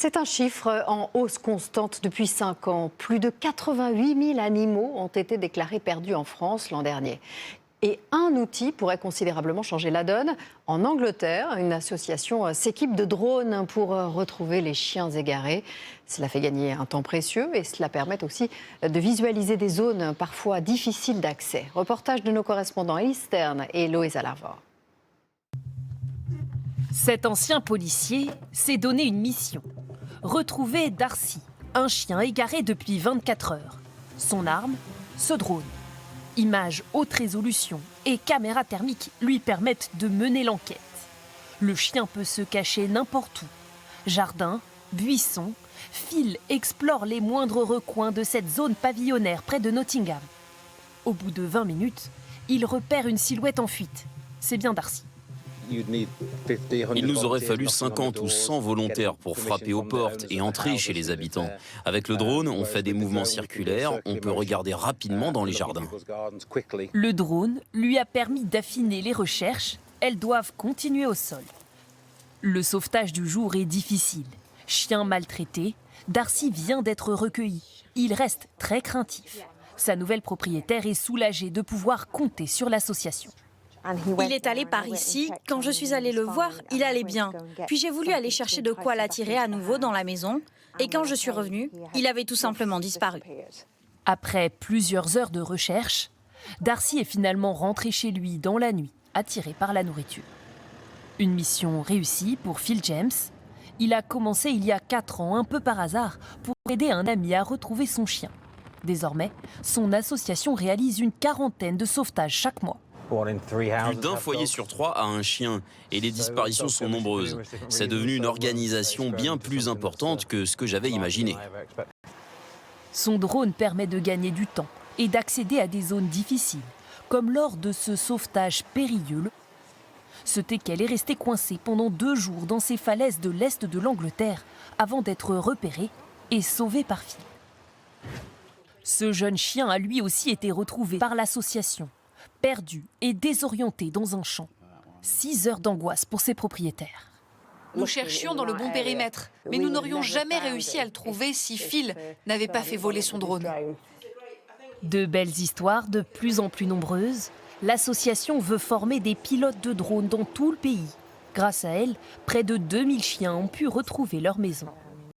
C'est un chiffre en hausse constante depuis 5 ans. Plus de 88 000 animaux ont été déclarés perdus en France l'an dernier. Et un outil pourrait considérablement changer la donne. En Angleterre, une association s'équipe de drones pour retrouver les chiens égarés. Cela fait gagner un temps précieux et cela permet aussi de visualiser des zones parfois difficiles d'accès. Reportage de nos correspondants Elise Stern et Loïsa Larvor. Cet ancien policier s'est donné une mission. Retrouver Darcy, un chien égaré depuis 24 heures. Son arme, ce drone. Images haute résolution et caméras thermiques lui permettent de mener l'enquête. Le chien peut se cacher n'importe où. Jardin, buissons, Phil explore les moindres recoins de cette zone pavillonnaire près de Nottingham. Au bout de 20 minutes, il repère une silhouette en fuite. C'est bien Darcy. Il nous aurait fallu 50 ou 100 volontaires pour frapper aux portes et entrer chez les habitants. Avec le drone, on fait des mouvements circulaires, on peut regarder rapidement dans les jardins. Le drone lui a permis d'affiner les recherches. Elles doivent continuer au sol. Le sauvetage du jour est difficile. Chien maltraité, Darcy vient d'être recueilli. Il reste très craintif. Sa nouvelle propriétaire est soulagée de pouvoir compter sur l'association. Il est allé par ici. Quand je suis allée le voir, il allait bien. Puis j'ai voulu aller chercher de quoi l'attirer à nouveau dans la maison. Et quand je suis revenue, il avait tout simplement disparu. Après plusieurs heures de recherche, Darcy est finalement rentré chez lui dans la nuit, attiré par la nourriture. Une mission réussie pour Phil James. Il a commencé il y a 4 ans, un peu par hasard, pour aider un ami à retrouver son chien. Désormais, son association réalise une 40aine de sauvetages chaque mois. Plus d'un foyer sur 3 a un chien et les disparitions sont nombreuses. C'est devenu une organisation bien plus importante que ce que j'avais imaginé. Son drone permet de gagner du temps et d'accéder à des zones difficiles, comme lors de ce sauvetage périlleux. Ce teckel est resté coincé pendant 2 jours dans ces falaises de l'est de l'Angleterre avant d'être repéré et sauvé par Phil. Ce jeune chien a lui aussi été retrouvé par l'association. Perdu et désorienté dans un champ. 6 heures d'angoisse pour ses propriétaires. Nous cherchions dans le bon périmètre, mais nous n'aurions jamais réussi à le trouver si Phil n'avait pas fait voler son drone. De belles histoires de plus en plus nombreuses, l'association veut former des pilotes de drones dans tout le pays. Grâce à elle, près de 2000 chiens ont pu retrouver leur maison.